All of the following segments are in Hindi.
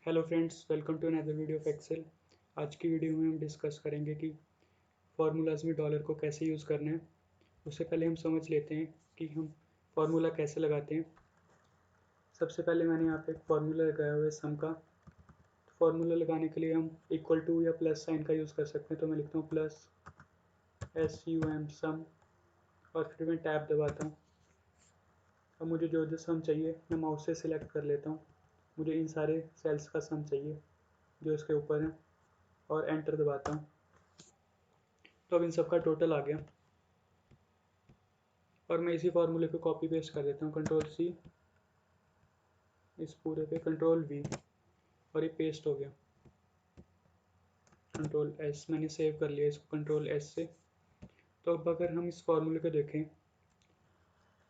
Hello friends, welcome to another video of Excel. आज की वीडियो में हम डिस्कस करेंगे कि फार्मूलाज में डॉलर को कैसे यूज़ करना है। उससे पहले हम समझ लेते हैं कि हम फार्मूला कैसे लगाते हैं। सबसे पहले मैंने यहाँ पे एक फार्मूला लगाया हुआ है सम का। फार्मूला लगाने के लिए हम इक्वल टू या प्लस साइन का यूज़ कर सकते हैं। तो मैं लिखता हूँ प्लस SUM सम और फिर मैं टैब दबाता हूँ। अब मुझे जो जो सम चाहिए मैं माउस से सिलेक्ट कर लेता हूँ। मुझे इन सारे सेल्स का सम चाहिए जो इसके ऊपर है और एंटर दबाता हूँ। तो अब इन सब का टोटल आ गया और मैं इसी फार्मूले पे कॉपी पेस्ट कर देता हूँ। Ctrl+C, इस पूरे पे Ctrl+V और ये पेस्ट हो गया। Ctrl+S मैंने सेव कर लिया इसको Ctrl+S से। तो अब अगर हम इस फार्मूले को देखें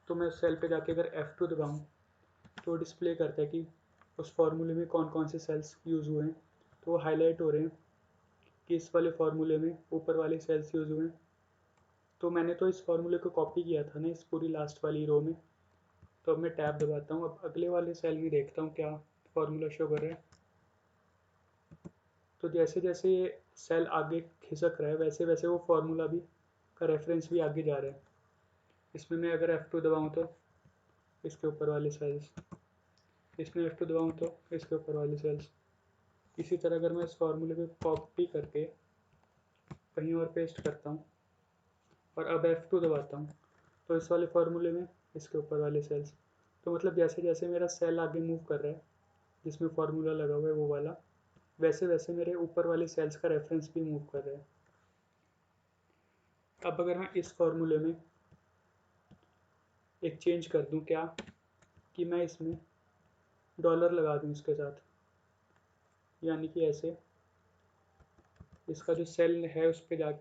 तो मैं उस सेल पे जाके अगर F2 दबाऊँ तो डिस्प्ले करता है कि उस फार्मूले में कौन कौन से सेल्स यूज़ हुए हैं। तो वो हाईलाइट हो रहे हैं कि इस वाले फार्मूले में ऊपर वाले सेल्स यूज़ हुए हैं। तो मैंने तो इस फार्मूले को कॉपी किया था ना इस पूरी लास्ट वाली रो में। तो अब मैं टैब दबाता हूँ। अब अगले वाले सेल में देखता हूँ क्या फार्मूला शो कर रहा है। तो जैसे जैसे ये सेल आगे खिसक रहा है वैसे वैसे वो फार्मूला भी का रेफरेंस भी आगे जा रहा है। इसमें मैं अगर F2 दबाऊँ तो इसके ऊपर वाले सेल्स, इसमें F2 दबाऊँ तो इसके ऊपर वाले सेल्स। इसी तरह अगर मैं इस फार्मूले को कॉपी करके कहीं और पेस्ट करता हूँ और अब F2 दबाता हूँ तो इस वाले फार्मूले में इसके ऊपर वाले सेल्स। तो मतलब जैसे जैसे मेरा सेल आगे मूव कर रहा है जिसमें फार्मूला लगा हुआ है वो वाला, वैसे वैसे मेरे ऊपर वाले सेल्स का रेफरेंस भी मूव कर रहा है। अब अगर मैं इस फार्मूले में एक चेंज कर दूं क्या कि मैं इसमें डॉलर लगा दूं इसके साथ, यानी कि ऐसे इसका जो सेल है उस पर जा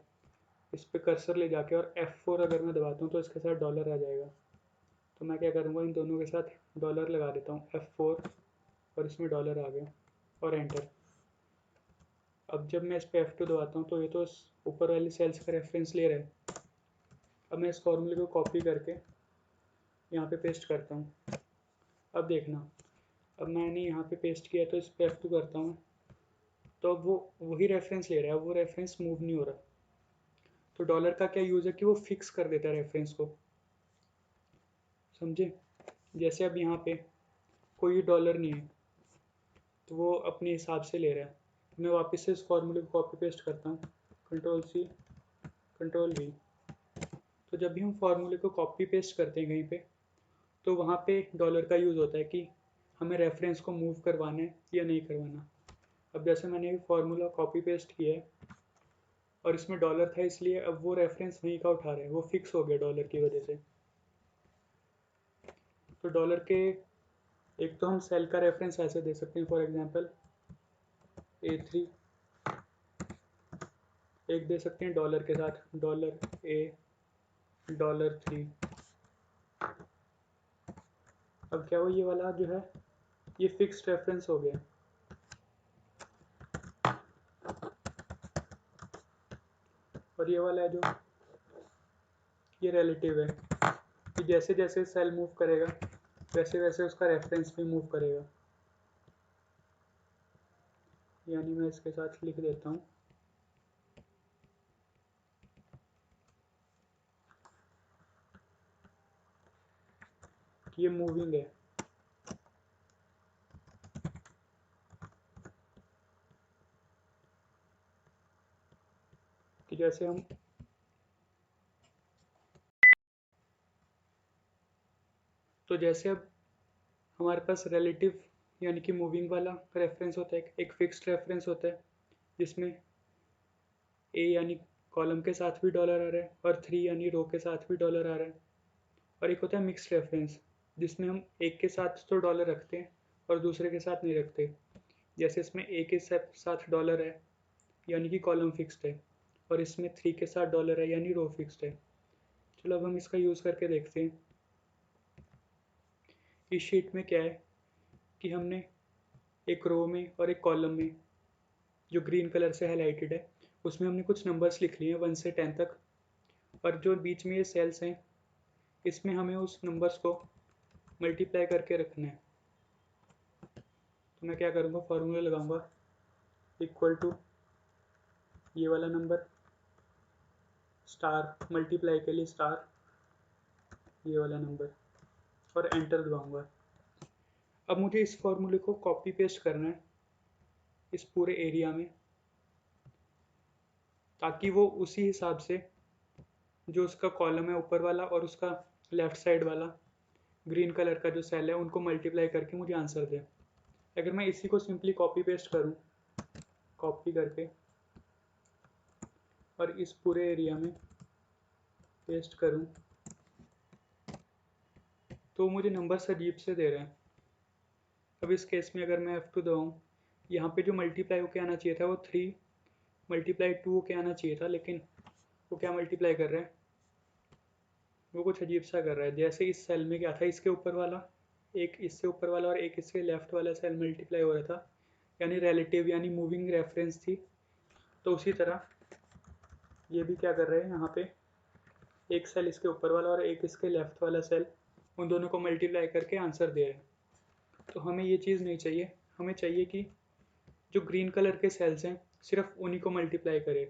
इस पर कर्सर ले जाके और F4 अगर मैं दबाता हूँ तो इसके साथ डॉलर आ जाएगा। तो मैं क्या करूँगा, इन दोनों के साथ डॉलर लगा देता हूँ F4 और इसमें डॉलर आ गया और एंटर। अब जब मैं इस पर F2 दबाता हूँ तो ये तो ऊपर वाली सेल्स का रेफरेंस ले रहा है। अब मैं इस फॉर्मूले को कॉपी करके यहाँ पे पेस्ट करता हूँ। अब देखना, अब मैंने यहाँ पे पेस्ट किया तो इस पर F2 करता हूँ तो अब वो वही रेफरेंस ले रहा है, वो रेफरेंस मूव नहीं हो रहा। तो डॉलर का क्या यूज़ है कि वो फिक्स कर देता है रेफरेंस को, समझे। जैसे अब यहाँ पे कोई डॉलर नहीं है तो वो अपने हिसाब से ले रहा है। मैं वापस से इस फॉर्मूले को कॉपी पेस्ट करता हूँ Ctrl+C Ctrl+V। तो जब भी हम फार्मूले को कॉपी पेस्ट करते हैं कहीं पे तो वहाँ पे डॉलर का यूज़ होता है कि हमें रेफरेंस को मूव करवाना है या नहीं करवाना। अब जैसे मैंने फार्मूला कॉपी पेस्ट किया है और इसमें डॉलर था इसलिए अब वो रेफरेंस वहीं का उठा रहे हैं, वो फिक्स हो गया डॉलर की वजह से। तो डॉलर के एक तो हम सेल का रेफरेंस ऐसे दे सकते हैं, फॉर एग्जांपल A3, एक दे सकते हैं डॉलर के साथ $A $3। अब क्या वो ये वाला जो है ये फिक्स्ड रेफरेंस हो गया और ये वाला है जो ये रिलेटिव है कि जैसे जैसे सेल मूव करेगा वैसे वैसे उसका रेफरेंस भी मूव करेगा। यानी मैं इसके साथ लिख देता हूँ कि ये मूविंग है। कि जैसे हम तो जैसे अब हमारे पास रिलेटिव यानी कि मूविंग वाला रेफरेंस होता है, एक फिक्स्ड रेफरेंस होता है जिसमें A यानी कॉलम के साथ भी डॉलर आ रहा है और 3 यानी रो के साथ भी डॉलर आ रहा है। और एक होता है मिक्स्ड रेफरेंस जिसमें हम एक के साथ तो डॉलर रखते हैं और दूसरे के साथ नहीं रखते। जैसे इसमें A के साथ डॉलर है यानी कि कॉलम फिक्स्ड है और इसमें 3 के साथ डॉलर है यानी रो फिक्स्ड है। चलो अब हम इसका यूज़ करके देखते हैं। इस शीट में क्या है कि हमने एक रो में और एक कॉलम में जो ग्रीन कलर से हाईलाइटेड है उसमें हमने कुछ नंबर्स लिख लिए हैं 1 से 10 तक, और जो बीच में ये सेल्स हैं इसमें हमें उस नंबर्स को मल्टीप्लाई करके रखना है। तो मैं क्या करूँगा, फार्मूला लगाऊंगा इक्वल टू ये वाला नंबर स्टार मल्टीप्लाई के लिए स्टार ये वाला नंबर और एंटर दबाऊंगा। अब मुझे इस फॉर्मूले को कॉपी पेस्ट करना है इस पूरे एरिया में, ताकि वो उसी हिसाब से जो उसका कॉलम है ऊपर वाला और उसका लेफ्ट साइड वाला ग्रीन कलर का जो सेल है उनको मल्टीप्लाई करके मुझे आंसर दे। अगर मैं इसी को सिंपली कॉपी पेस्ट करूं, कॉपी करके और इस पूरे एरिया में पेस्ट करूं, तो मुझे नंबर्स अजीब से दे रहे हैं। अब इस केस में अगर मैं F2 दबाऊं, यहाँ पे जो मल्टीप्लाई होके आना चाहिए था वो 3 मल्टीप्लाई 2 होके आना चाहिए था, लेकिन वो क्या मल्टीप्लाई कर रहा है, वो कुछ अजीब सा कर रहा है। जैसे इस सेल में क्या था, इसके ऊपर वाला एक इससे ऊपर वाला और एक इसके लेफ्ट वाला सेल मल्टीप्लाई हो रहा था, यानी रिलेटिव यानी मूविंग रेफरेंस थी। तो उसी तरह ये भी क्या कर रहे हैं, यहाँ पे एक सेल इसके ऊपर वाला और एक इसके लेफ्ट वाला सेल, उन दोनों को मल्टीप्लाई करके आंसर दे रहे हैं। तो हमें ये चीज़ नहीं चाहिए, हमें चाहिए कि जो ग्रीन कलर के सेल्स हैं सिर्फ उन्हीं को मल्टीप्लाई करे।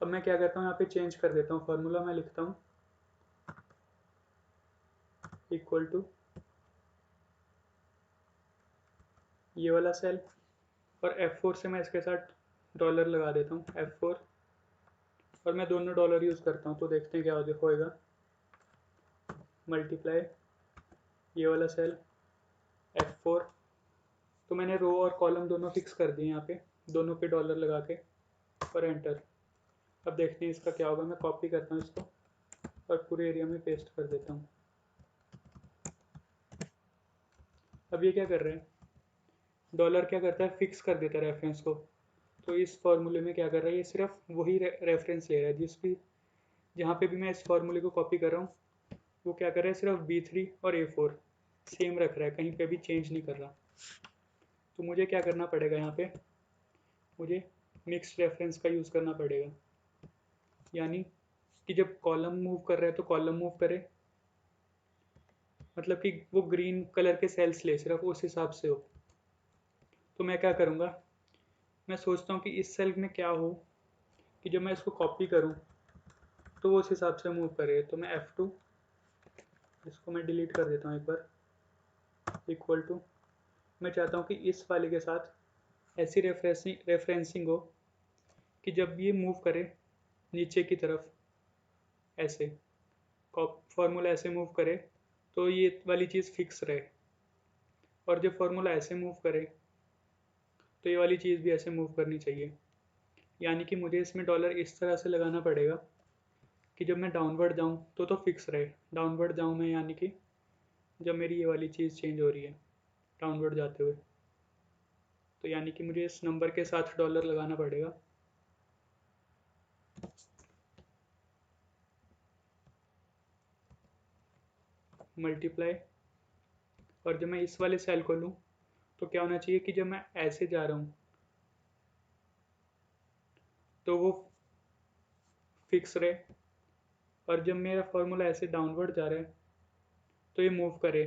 अब मैं क्या करता हूँ, यहाँ पे चेंज कर देता हूँ फार्मूला, मैं लिखता हूँ इक्वल टू ये वाला सेल और F4 से मैं इसके साथ डॉलर लगा देता हूँ F4, और मैं दोनों डॉलर यूज़ करता हूँ। तो देखते हैं क्या होएगा, मल्टीप्लाई ये वाला सेल F4। तो मैंने रो और कॉलम दोनों फिक्स कर दिए यहाँ पे, दोनों पे डॉलर लगा के और एंटर। अब देखते हैं इसका क्या होगा। मैं कॉपी करता हूँ इसको और पूरे एरिया में पेस्ट कर देता हूँ। अब ये क्या कर रहे हैं, डॉलर क्या करता है, फिक्स कर देता है रेफरेंस को। तो इस फॉर्मूले में क्या कर रहा है, ये सिर्फ वही रेफरेंस ले रहा है जिस भी जहाँ पे भी मैं इस फॉर्मूले को कॉपी कर रहा हूँ, वो क्या कर रहा है, सिर्फ B3 और A4 सेम रख रहा है, कहीं पे भी चेंज नहीं कर रहा। तो मुझे क्या करना पड़ेगा, यहाँ पे मुझे मिक्स्ड रेफरेंस का यूज़ करना पड़ेगा, यानी कि जब कॉलम मूव कर रहा है तो कॉलम मूव करे, मतलब कि वो ग्रीन कलर के सेल्स ले, सिर्फ उस हिसाब से हो। तो मैं क्या करूँगा, मैं सोचता हूँ कि इस सेल में क्या हो कि जब मैं इसको कॉपी करूँ तो वो उस हिसाब से मूव करे। तो मैं F2, इसको मैं डिलीट कर देता हूँ एक बार, इक्वल टू, मैं चाहता हूँ कि इस वाले के साथ ऐसी रेफरेंसिंग हो कि जब ये मूव करे नीचे की तरफ, ऐसे फार्मूला ऐसे मूव करे तो ये वाली चीज़ फिक्स रहे, और जब फार्मूला ऐसे मूव करे तो ये वाली चीज़ भी ऐसे मूव करनी चाहिए। यानी कि मुझे इसमें डॉलर इस तरह से लगाना पड़ेगा कि जब मैं डाउनवर्ड जाऊँ तो फिक्स रहे। डाउनवर्ड जाऊँ मैं, यानी कि जब मेरी ये वाली चीज़ चेंज हो रही है डाउनवर्ड जाते हुए, तो यानी कि मुझे इस नंबर के साथ डॉलर लगाना पड़ेगा। मल्टीप्लाई, और जब मैं इस वाले सेल को लूँ तो क्या होना चाहिए कि जब मैं ऐसे जा रहा हूँ तो वो फिक्स रहे, और जब मेरा फार्मूला ऐसे डाउनवर्ड जा रहा है तो ये मूव करे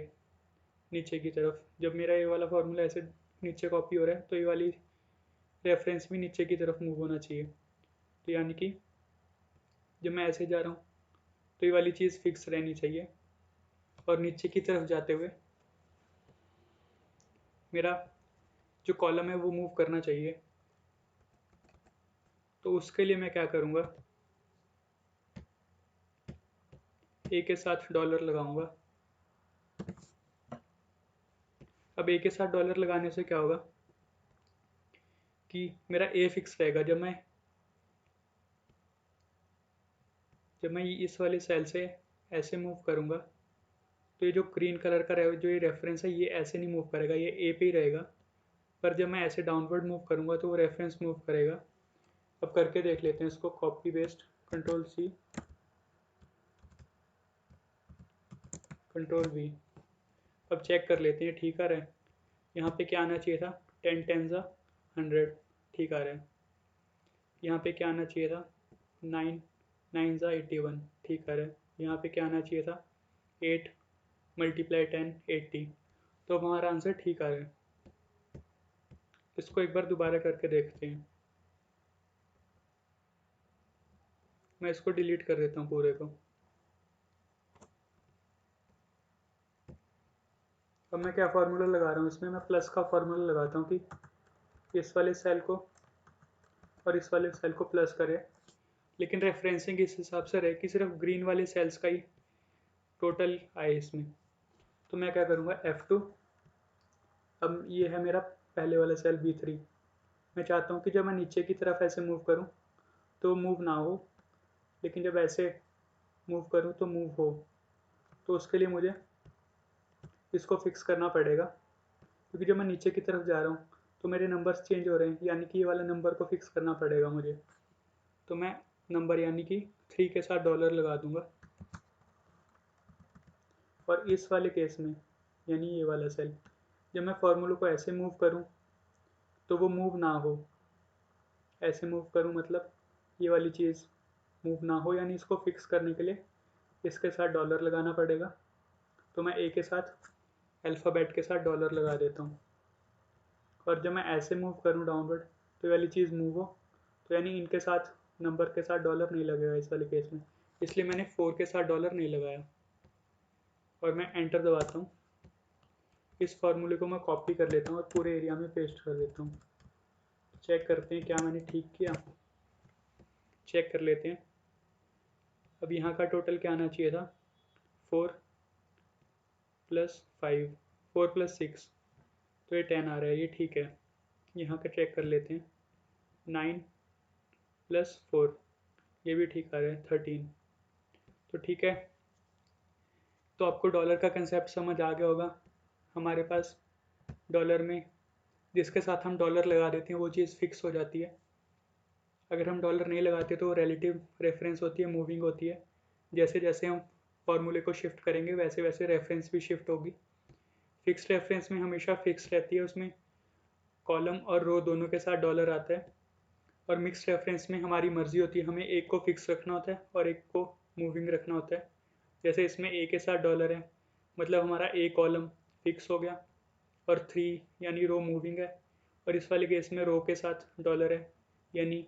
नीचे की तरफ। जब मेरा ये वाला फार्मूला ऐसे नीचे कॉपी हो रहा है तो ये वाली रेफरेंस भी नीचे की तरफ मूव होना चाहिए। तो यानी कि जब मैं ऐसे जा रहा हूँ तो ये वाली चीज़ फिक्स रहनी चाहिए, और नीचे की तरफ जाते हुए मेरा जो कॉलम है वो मूव करना चाहिए। तो उसके लिए मैं क्या करूँगा, ए के साथ डॉलर लगाऊंगा। अब ए के साथ डॉलर लगाने से क्या होगा कि मेरा ए फिक्स रहेगा। जब मैं इस वाले सेल से ऐसे मूव करूँगा तो ये जो ग्रीन कलर का जो ये रेफरेंस है ये ऐसे नहीं मूव करेगा, ये ए पे ही रहेगा। पर जब मैं ऐसे डाउनवर्ड मूव करूँगा तो वो रेफरेंस मूव करेगा। अब करके देख लेते हैं इसको, कॉपी पेस्ट, Ctrl+C, Ctrl+V। अब चेक कर लेते हैं ठीक आ रहा है। यहाँ पे क्या आना चाहिए था, 10 10 100, ठीक आ रहा है। यहाँ पे क्या आना चाहिए था, 9 9 81, ठीक आ रहा है। यहाँ पे क्या आना चाहिए था, 8 × 10 80। तो हमारा आंसर ठीक आ रहा है। इसको एक बार दोबारा करके देखते हैं। मैं इसको डिलीट कर देता हूँ पूरे को। अब मैं क्या फार्मूला लगा रहा हूँ इसमें, मैं प्लस का फार्मूला लगाता हूँ कि इस वाले सेल को और इस वाले सेल को प्लस करे, लेकिन रेफरेंसिंग इस हिसाब से रहे कि सिर्फ ग्रीन वाले सेल्स का ही टोटल आए इसमें। तो मैं क्या करूँगा, F2। अब ये है मेरा पहले वाला सेल B3। मैं चाहता हूँ कि जब मैं नीचे की तरफ ऐसे मूव करूँ तो मूव ना हो, लेकिन जब ऐसे मूव करूँ तो मूव हो। तो उसके लिए मुझे इसको फिक्स करना पड़ेगा, क्योंकि जब मैं नीचे की तरफ जा रहा हूँ तो मेरे नंबर्स चेंज हो रहे हैं, यानी कि ये वाले नंबर को फिक्स करना पड़ेगा मुझे। तो मैं नंबर यानी कि 3 के साथ डॉलर लगा दूंगा। और इस वाले केस में यानी ये वाला सेल, जब मैं फार्मूले को ऐसे मूव करूँ तो वो मूव ना हो। ऐसे मूव करूँ मतलब ये वाली चीज़ मूव ना हो, यानी इसको फिक्स करने के लिए इसके साथ डॉलर लगाना पड़ेगा। तो मैं ए के साथ अल्फ़ाबेट के साथ डॉलर लगा देता हूँ। और जब मैं ऐसे मूव करूँ डाउनवर्ड तो ये वाली चीज़ मूव हो, तो यानी इनके साथ नंबर के साथ डॉलर नहीं लगेगा इस वाले केस में, इसलिए मैंने 4 के साथ डॉलर नहीं लगाया। और मैं एंटर दबाता हूँ। इस फार्मूले को मैं कॉपी कर लेता हूँ और पूरे एरिया में पेस्ट कर देता हूँ। चेक करते हैं क्या मैंने ठीक किया, चेक कर लेते हैं। अब यहाँ का टोटल क्या आना चाहिए था, 4 + 5, 4 + 6, तो ये 10 आ रहा है, ये ठीक है। यहाँ का चेक कर लेते हैं, 9 + 4, ये भी ठीक आ रहा है, 13। तो ठीक है। तो आपको डॉलर का कंसेप्ट समझ आ गया होगा। हमारे पास डॉलर में जिसके साथ हम डॉलर लगा देते हैं वो चीज़ फिक्स हो जाती है। अगर हम डॉलर नहीं लगाते तो रिलेटिव रेफरेंस होती है, मूविंग होती है। जैसे जैसे हम फार्मूले को शिफ्ट करेंगे वैसे वैसे रेफरेंस भी शिफ्ट होगी। फिक्स रेफरेंस में हमेशा फिक्स रहती है, उसमें कॉलम और रो दोनों के साथ डॉलर आता है। और मिक्स रेफरेंस में हमारी मर्जी होती है, हमें एक को फिक्स रखना होता है और एक को मूविंग रखना होता है। जैसे इसमें ए के साथ डॉलर है, मतलब हमारा ए कॉलम फिक्स हो गया और 3 यानी रो मूविंग है। और इस वाले केस में रो के साथ डॉलर है, यानी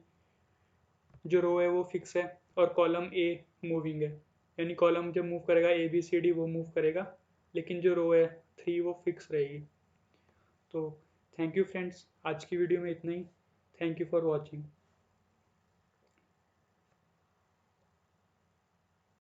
जो रो है वो फिक्स है और कॉलम ए मूविंग है, यानी कॉलम जब मूव करेगा ABCD वो मूव करेगा, लेकिन जो रो है 3 वो फिक्स रहेगी। तो थैंक यू फ्रेंड्स, आज की वीडियो में इतना ही। Thank you for watching.